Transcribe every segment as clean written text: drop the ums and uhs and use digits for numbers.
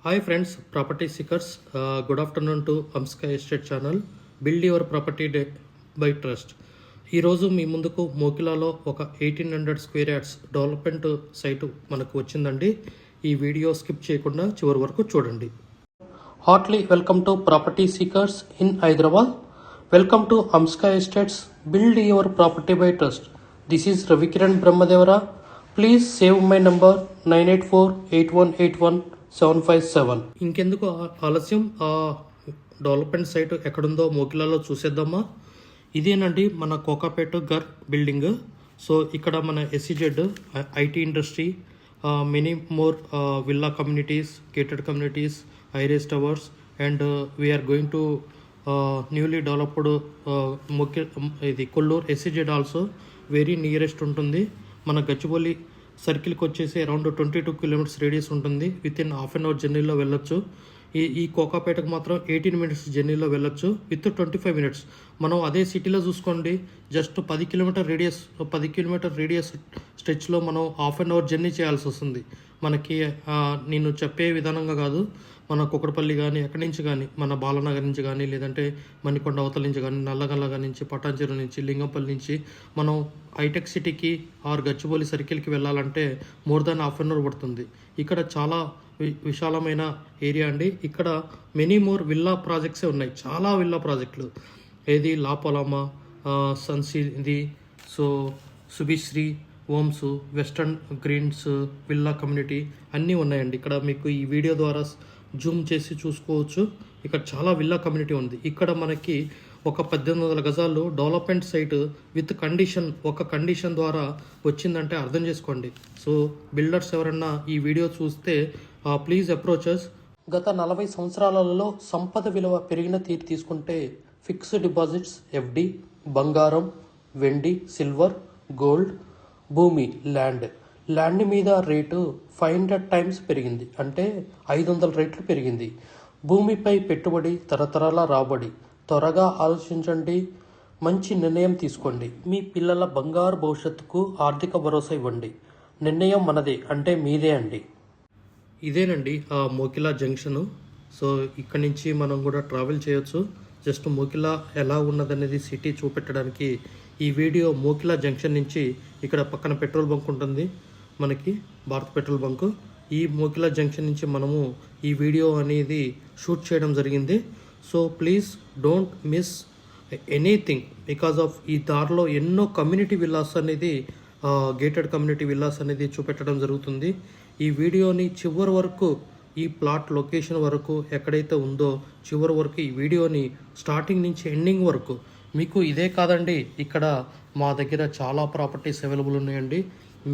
Hi friends, property seekers. Good afternoon to Amsky Estate channel. Build your property by trust. ఈ రోజు మీ ముందుకు మోకిలాలో ఒక 1800 square yards development site మనకు వచ్చిందండి. ఈ వీడియో స్కిప్ చేయకుండా చివరి వరకు చూడండి. Heartly welcome to property seekers in Hyderabad. Welcome to Amska estates build your property by trust. This is Ravikiran Brahmadevara. Please save my number 9848181757. ఇంకెందుకు ఆలస్యం, ఆ డెవలప్మెంట్ సైట్ ఎక్కడుందో మోకిలాలో చూసేద్దామా. ఇదేనండి మన కోకాపేట గర్ బిల్డింగ్. సో ఇక్కడ మన SEZ IT industry, many more villa communities, gated communities, highrise towers and we're going to newly developed ఇది Kolluru SEZ also very nearest ఉంటుంది. మన గచ్చిబౌలి సర్కిల్కి వచ్చేసి అరౌండ్ 22 కిలోమీటర్స్ రేడియస్ ఉంటుంది. Within half an hour జర్నీలో వెళ్ళొచ్చు. ఈ కోకాపేటకు మాత్రం 18 మినిట్స్ జర్నీలో వెళ్ళొచ్చు విత్ 25 మినిట్స్. మనం అదే సిటీలో చూసుకోండి, జస్ట్ 10 కిలోమీటర్ రేడియస్ స్ట్రెచ్లో మనం హాఫ్ అన్ అవర్ జర్నీ చేయాల్సి వస్తుంది. మనకి నేను చెప్పే విధానంగా కాదు, మన కుక్కడపల్లి కానీ ఎక్కడి నుంచి కానీ, మన బాలనగర్ నుంచి కానీ, లేదంటే మణికొండ అవతల నుంచి కానీ, నల్లగల్లగ నుంచి, పటాన్చెరు నుంచి, లింగంపల్లి నుంచి మనం హైటెక్ సిటీకి ఆర్ గచ్చిబౌలి సర్కిల్కి వెళ్ళాలంటే more than half an hour పడుతుంది. ఇక్కడ చాలా విశాలమైన ఏరియా అండి. ఇక్కడ మెనీ మోర్ విల్లా ప్రాజెక్ట్సే ఉన్నాయి, చాలా విల్లా ప్రాజెక్టులు. ఏది లాపోలామా, సన్సిది, so Subhishree, homes, western greens villa community అన్నీ ఉన్నాయండి. ఇక్కడ మీకు ఈ వీడియో ద్వారా జూమ్ చేసి చూసుకోవచ్చు. ఇక్కడ చాలా విల్లా కమ్యూనిటీ ఉంది. ఇక్కడ మనకి ఒక 1800 గజాలు డెవలప్మెంట్ సైట్ విత్ కండిషన్, ఒక కండిషన్ ద్వారా వచ్చిందంటే అర్థం చేసుకోండి. సో బిల్డర్స్ ఎవరన్నా ఈ వీడియో చూస్తే ప్లీజ్ అప్రోచస్. గత 40 సంవత్సరాలలో సంపద విలువ పెరిగిన తీరు తీసుకుంటే ఫిక్స్డ్ డిపాజిట్స్, ఎఫ్డి, బంగారం, వెండి, సిల్వర్, గోల్డ్, భూమి, ల్యాండ్ మీద రేటు 500 టైమ్స్ పెరిగింది, అంటే 500 రెట్లు పెరిగింది. భూమిపై పెట్టుబడి, తరతరాల రాబడి. త్వరగా ఆలోచించండి, మంచి నిర్ణయం తీసుకోండి. మీ పిల్లల బంగారు భవిష్యత్తుకు ఆర్థిక భరోసా ఇవ్వండి. నిర్ణయం మనదే, అంటే మీదే అండి. ఇదేనండి ఆ మోకిలా జంక్షను. సో ఇక్కడ నుంచి మనం కూడా ట్రావెల్ చేయొచ్చు. జస్ట్ మోకిలా ఎలా ఉన్నదనేది సిటీ చూపెట్టడానికి ఈ వీడియో. మోకిలా జంక్షన్ నుంచి ఇక్కడ పక్కన పెట్రోల్ బంక్ ఉంటుంది మనకి, భారత్ పెట్రోల్ బంక్. ఈ మోకిలా జంక్షన్ నుంచి మనము ఈ వీడియో అనేది షూట్ చేయడం జరిగింది. So please don't miss anything because of ఈ దారిలో ఎన్నో కమ్యూనిటీ విల్లాస్ అనేది, గేటెడ్ కమ్యూనిటీ విల్లాస్ అనేది చూపెట్టడం జరుగుతుంది. ఈ వీడియోని చివరి వరకు, ఈ ప్లాట్ లొకేషన్ వరకు ఎక్కడైతే ఉందో చివరి వరకు ఈ వీడియోని స్టార్టింగ్ నుంచి ఎండింగ్ వరకు. మీకు ఇదే కాదండి, ఇక్కడ మా దగ్గర చాలా ప్రాపర్టీస్ అవైలబుల్ ఉన్నాయండి.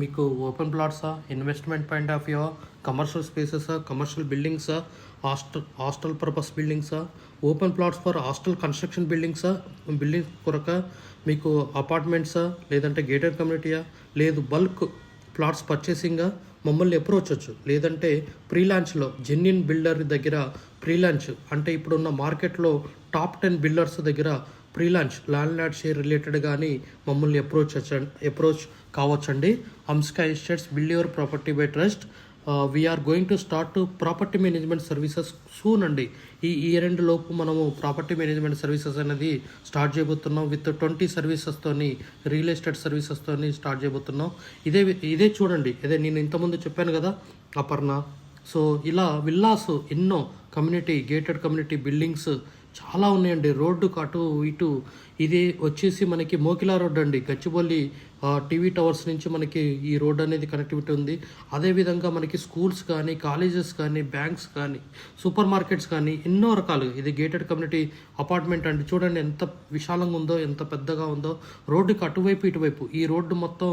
మీకు ఓపెన్ ప్లాట్సా, investment point of view, commercial స్పేసెసా, కమర్షియల్ బిల్డింగ్సా, హాస్టల్ పర్పస్ బిల్డింగ్సా, open plots for hostel construction బిల్డింగ్సా, బిల్డింగ్ కొరక మీకు అపార్ట్మెంట్సా, లేదంటే గేటెడ్ కమ్యూనిటీయా, లేదు బల్క్ ప్లాట్స్ పర్చేసింగా, మమ్మల్ని అప్రోచ్ వచ్చు. లేదంటే ప్రీ లాంచ్లో జెన్యున్ బిల్డర్ దగ్గర ప్రీ లాంచ్, అంటే ఇప్పుడున్న మార్కెట్లో టాప్ 10 బిల్డర్స్ దగ్గర pre launch land lord share related కానీ మమ్మల్ని అప్రోచ్ కావచ్చండి. Amska estates build your property by trust. We're going to start property management services soon అండి. ఈ ఇయర్ ఎండ్ లోపు మనము ప్రాపర్టీ మేనేజ్మెంట్ సర్వీసెస్ అనేది స్టార్ట్ చేయబోతున్నాం. విత్ 20 సర్వీసెస్తోని, రియల్ ఎస్టేట్ సర్వీసెస్తోని స్టార్ట్ చేయబోతున్నాం. ఇదే చూడండి, ఇదే నేను ఇంతకుముందు చెప్పాను కదా అపర్ణ. సో ఇలా విల్లాస్ ఎన్నో కమ్యూనిటీ, గేటెడ్ కమ్యూనిటీ బిల్డింగ్స్ చాలా ఉన్నాయండి. రోడ్డుకు అటు ఇటు. ఇది వచ్చేసి మనకి మోకిలా రోడ్ అండి, గచ్చిబౌలి టీవీ టవర్స్ నుంచి మనకి ఈ రోడ్ అనేది కనెక్టివిటీ ఉంది. అదేవిధంగా మనకి స్కూల్స్ కానీ, కాలేజెస్ కానీ, బ్యాంక్స్ కానీ, సూపర్ మార్కెట్స్ కానీ ఎన్నో రకాలు. ఇది గేటెడ్ కమ్యూనిటీ అపార్ట్మెంట్ అండి. చూడండి ఎంత విశాలంగా ఉందో, ఎంత పెద్దగా ఉందో. రోడ్డుకి అటువైపు ఇటువైపు ఈ రోడ్డు మొత్తం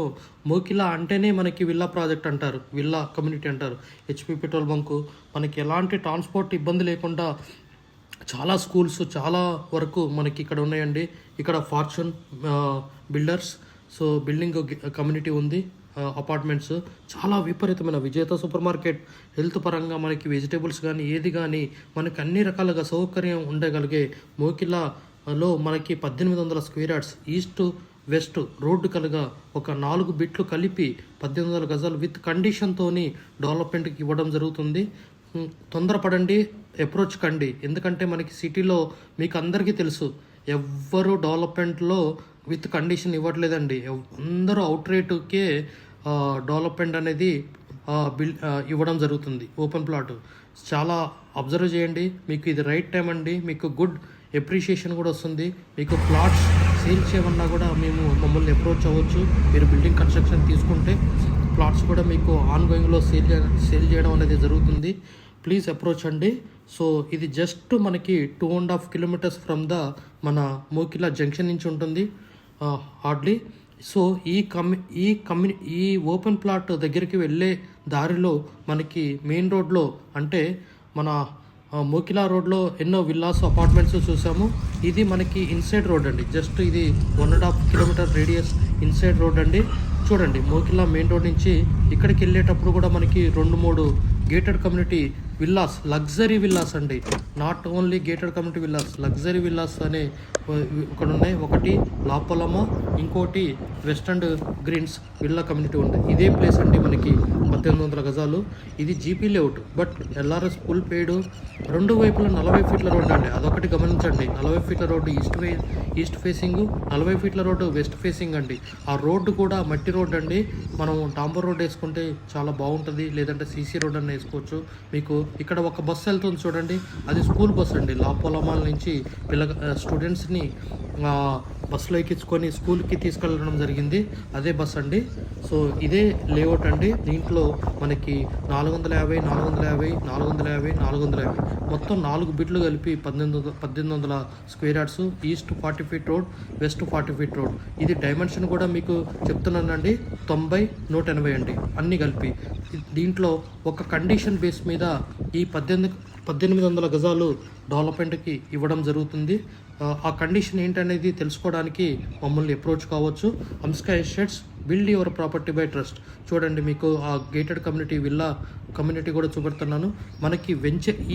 మోకిలా అంటేనే మనకి విల్లా ప్రాజెక్ట్ అంటారు, విల్లా కమ్యూనిటీ అంటారు. హెచ్పి పెట్రోల్ బంకు, మనకి ఎలాంటి ట్రాన్స్పోర్ట్ ఇబ్బంది లేకుండా చాలా స్కూల్స్ చాలా వరకు మనకి ఇక్కడ ఉన్నాయండి. ఇక్కడ fortune builders, so building community ఉంది, అపార్ట్మెంట్స్ చాలా విపరీతమైన. విజేత సూపర్ మార్కెట్, హెల్త్ పరంగా మనకి వెజిటేబుల్స్ కానీ ఏది కానీ మనకి అన్ని రకాలుగా సౌకర్యం ఉండగలిగే మోకిలాలో మనకి 1800 square yards east west road కలగా ఒక 4 బిట్లు కలిపి 1800 గజాలు విత్ కండిషన్తోని డెవలప్మెంట్కి ఇవ్వడం జరుగుతుంది. తొందరపడండి, అప్రోచ్ కండి. ఎందుకంటే మనకి సిటీలో మీకు అందరికీ తెలుసు, ఎవ్వరు డెవలప్మెంట్లో విత్ కండిషన్ ఇవ్వట్లేదండి. అందరూ అవుట్ రేటుకే డెవలప్మెంట్ అనేది ఇవ్వడం జరుగుతుంది. ఓపెన్ ప్లాట్ చాలా అబ్జర్వ్ చేయండి, మీకు ఇది రైట్ టైం అండి. మీకు గుడ్ ఎప్రిషియేషన్ కూడా వస్తుంది. మీకు ప్లాట్స్ సేల్ చేయమన్నా కూడా మమ్మల్ని అప్రోచ్ అవ్వచ్చు. మీరు బిల్డింగ్ కన్స్ట్రక్షన్ తీసుకుంటే ప్లాట్స్ కూడా మీకు ఆన్గోయింగ్లో సేల్ చేయడం అనేది జరుగుతుంది. ప్లీజ్ అప్రోచ్ అండి. సో ఇది జస్ట్ మనకి 2.5 కిలోమీటర్స్ ఫ్రమ్ ద మన మోకిలా జంక్షన్ నుంచి ఉంటుంది హార్డ్లీ. సో ఈ ఓపెన్ ప్లాట్ దగ్గరికి వెళ్ళే దారిలో మనకి మెయిన్ రోడ్లో, అంటే మన మోకిలా రోడ్లో ఎన్నో విల్లాస్ అపార్ట్మెంట్స్ చూసాము. ఇది మనకి ఇన్సైడ్ రోడ్ అండి. జస్ట్ ఇది 1.5 కిలోమీటర్ రేడియస్ ఇన్సైడ్ రోడ్ అండి. చూడండి, మోకిలా మెయిన్ రోడ్ నుంచి ఇక్కడికి వెళ్ళేటప్పుడు కూడా మనకి 2-3 gated community villas, luxury villas అండి. Not only gated community villas, luxury villas అనే ఇక్కడ ఉన్నాయి. ఒకటి లాపొలమా, ఇంకోటి west and greens villa community ఉంది. ఇదే ప్లేస్ అండి మనకి 1800 గజాలు. ఇది GP layout, but LRS full paid. రెండు వైపులా 40 ఫీట్ల రోడ్డు అండి. అదొకటి గమనించండి. 40 ఫీట్ల రోడ్డు ఈస్ట్ ఫేసింగ్, 40 ఫీట్ల రోడ్డు వెస్ట్ ఫేసింగ్ అండి. ఆ రోడ్డు కూడా మట్టి రోడ్డు అండి. మనం డాంబర్ రోడ్ వేసుకుంటే చాలా బాగుంటుంది, లేదంటే సీసీ రోడ్ అని వేసుకోవచ్చు. మీకు ఇక్కడ ఒక బస్సు వెళ్తుంది చూడండి, అది స్కూల్ బస్ అండి. లాపోలమాల నుంచి స్టూడెంట్స్ని బస్సులో ఎక్కించుకొని స్కూల్కి తీసుకెళ్ళడం జరిగింది. అదే బస్ అండి. సో ఇదే లేఅవుట్ అండి. దీంట్లో మనకి 450, 450, 450, 450 మొత్తం 4 బిట్లు కలిపి 1800 square yards. East 40 feet road, west 40 feet road. ఇది డైమెన్షన్ కూడా మీకు చెప్తున్నానండి, 90, 180 అండి, అన్నీ కలిపి. దీంట్లో ఒక కండిషన్ బేస్ మీద ఈ 1800 గజాలు డెవలప్మెంట్కి ఇవ్వడం జరుగుతుంది. ఆ కండిషన్ ఏంటనేది తెలుసుకోవడానికి మమ్మల్ని అప్రోచ్ కావచ్చు. Amska estates, build your property by trust. చూడండి, మీకు ఆ గేటెడ్ కమ్యూనిటీ విల్లా కమ్యూనిటీ కూడా చూపెడుతున్నాను. మనకి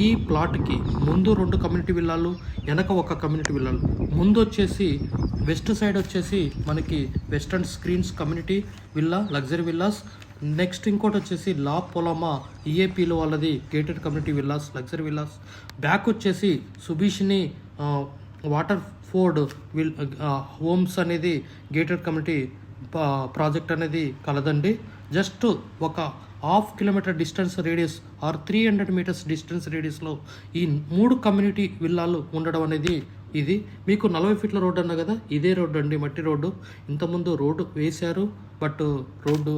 ఈ ప్లాట్కి ముందు 2 కమ్యూనిటీ విల్లాలు, వెనక 1 కమ్యూనిటీ విల్లాలు. ముందు వచ్చేసి వెస్ట్ సైడ్ వచ్చేసి మనకి western screens community villa, luxury villas. Next ఇంకోటి వచ్చేసి లా పొలమా ఈఏపీలో వాళ్ళది gated community villas, luxury villas. Back వచ్చేసి సుభీషిని వాటర్ ఫోర్డ్ హోమ్స్ అనేది గేటెడ్ కమ్యూనిటీ ప్రాజెక్ట్ అనేది కలదండి. జస్ట్ ఒక 1/2 kilometre distance radius or 300 metres distance రేడియస్లో ఈ 3 కమ్యూనిటీ విల్లాలు ఉండడం అనేది ఇది. మీకు 40 ఫీట్ల రోడ్డు అన్నా కదా, ఇదే రోడ్డు అండి, మట్టి రోడ్డు. ఇంతకుముందు రోడ్డు వేశారు, బట్ రోడ్డు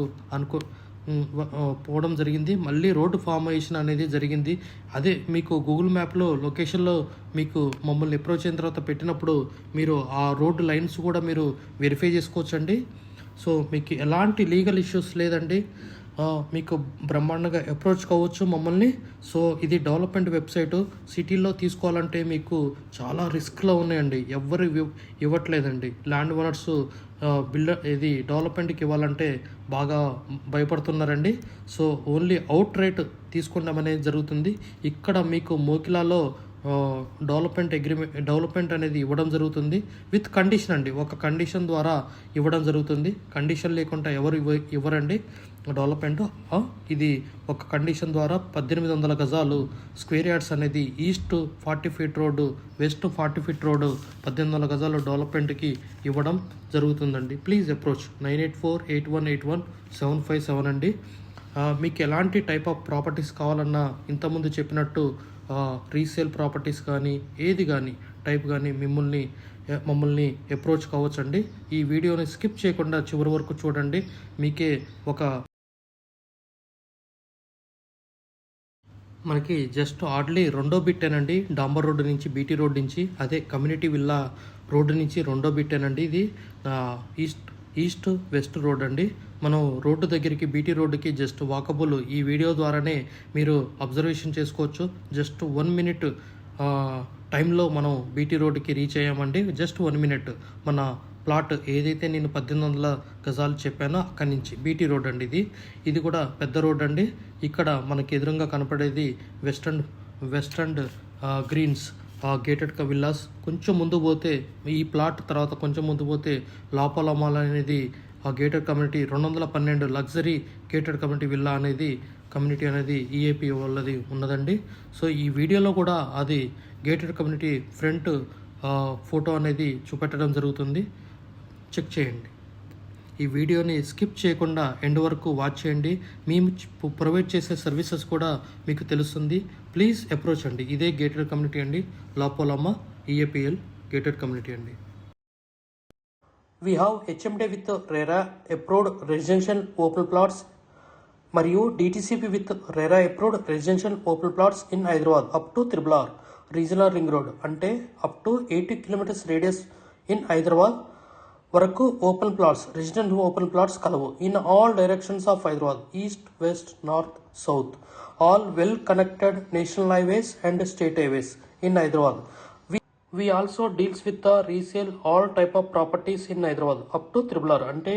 పోవడం జరిగింది. మళ్ళీ రోడ్డు ఫార్మేషన్ అనేది జరిగింది. అదే మీకు గూగుల్ మ్యాప్లో లొకేషన్లో మీకు మమ్మల్ని అప్రోచ్ అయిన తర్వాత పెట్టినప్పుడు మీరు ఆ రోడ్డు లైన్స్ కూడా మీరు వెరిఫై చేసుకోవచ్చండి. సో మీకు ఎలాంటి లీగల్ ఇష్యూస్ లేదండి. మీకు బ్రహ్మాండంగా అప్రోచ్ కావచ్చు మమ్మల్ని. సో ఇది డెవలప్మెంట్ వెబ్సైటు. సిటీలో తీసుకోవాలంటే మీకు చాలా రిస్క్లో ఉన్నాయండి, ఎవ్వరు ఇవ్వట్లేదండి. ల్యాండ్ ఓనర్స్ ఇది డెవలప్మెంట్కి ఇవ్వాలంటే బాగా భయపడుతున్నారండి. సో ఓన్లీ అవుట్ రేట్ తీసుకుంటాం అనేది జరుగుతుంది. ఇక్కడ మీకు మోకిలాలో డెవలప్మెంట్ అనేది ఇవ్వడం జరుగుతుంది విత్ కండిషన్ అండి. ఒక కండిషన్ ద్వారా ఇవ్వడం జరుగుతుంది. కండిషన్ లేకుండా ఎవరు ఇవ్వరండి డెవలప్మెంట్. ఇది ఒక కండిషన్ ద్వారా 1800 గజాలు స్క్వేర్ యార్డ్స్ అనేది east 40 feet road, west 40 feet road, 1800 గజాలు డెవలప్మెంట్కి ఇవ్వడం జరుగుతుందండి. ప్లీజ్ అప్రోచ్ 9848181757 అండి. మీకు ఎలాంటి టైప్ ఆఫ్ ప్రాపర్టీస్ కావాలన్నా ఇంతకుముందు చెప్పినట్టు రీసేల్ ప్రాపర్టీస్ కానీ ఏది కానీ టైప్ కానీ మమ్మల్ని అప్రోచ్ కావచ్చండి. ఈ వీడియోని స్కిప్ చేయకుండా చివరి వరకు చూడండి. మీకే మనకి జస్ట్ హార్డ్లీ 2వ బిట్టేనండి. డాంబర్ రోడ్డు నుంచి, బీటీ రోడ్ నుంచి, అదే కమ్యూనిటీ విల్లా రోడ్డు నుంచి 2వ బిట్టేనండి. ఇది ఈస్ట్ వెస్ట్ రోడ్ అండి. మనం రోడ్డు దగ్గరికి, బీటీ రోడ్డుకి జస్ట్ వాకబుల్. ఈ వీడియో ద్వారానే మీరు అబ్జర్వేషన్ చేసుకోవచ్చు. జస్ట్ 1 మినిట్ టైంలో మనం బీటీ రోడ్డుకి రీచ్ అయ్యామండి. Just 1 minute. మన ప్లాట్ ఏదైతే నేను 1800 గజాలు చెప్పానో అక్కడి నుంచి బీటీ రోడ్ అండి. ఇది కూడా పెద్ద రోడ్ అండి. ఇక్కడ మనకి ఎదురుగా కనపడేది west and greens gated villas. కొంచెం ముందు పోతే ఈ ప్లాట్ తర్వాత కొంచెం ముందు పోతే లాపోలమాల్ అనేది gated community 212 luxury gated community villa అనేది కమ్యూనిటీ అనేది ఈఏపీ వాళ్ళది ఉన్నదండి. సో ఈ వీడియోలో కూడా అది గేటెడ్ కమ్యూనిటీ ఫ్రంట్ ఫోటో అనేది చూపెట్టడం జరుగుతుంది. చెక్ చేయండి. ఈ వీడియోని స్కిప్ చేయకుండా ఎండ్ వరకు వాచ్ చేయండి. మేము ప్రొవైడ్ చేసే సర్వీసెస్ కూడా మీకు తెలుస్తుంది. ప్లీజ్ అప్రోచ్ అండి. ఇదే గేటెడ్ కమ్యూనిటీ అండి, లాపోలమ్మ ఈఏపీఎల్ గేటెడ్ కమ్యూనిటీ అండి. We have HMDA with RERA approved residential open plots మరియు DTCP with RERA approved residential open plots in Hyderabad up to triple regional ring road, అంటే up to 80 kilometres radius in Hyderabad వరకు open plots, residential open plots కలవు. In all directions of Hyderabad, east, west, north, south, all well connected national highways and state highways in Hyderabad. We also deals with the resale all type of properties in Hyderabad up to triple అంటే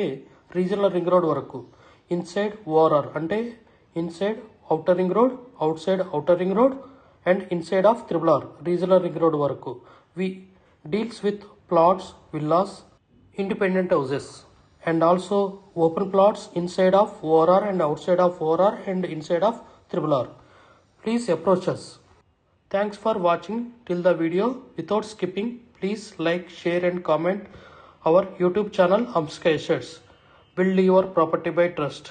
regional ring road వరకు. Inside ORR అంటే inside outer ring road, outside outer ring road and inside of triple regional ring road వరకు. We deals with plots, villas, independent houses and also open plots inside of ORR and outside of ORR and inside of triple. Please approach us. Thanks for watching till the video. Without skipping, please like, share and comment our YouTube channel Hamsika Estates. Build your property by trust.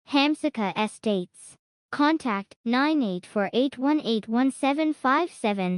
Hamsika Estates. Contact 9848181757.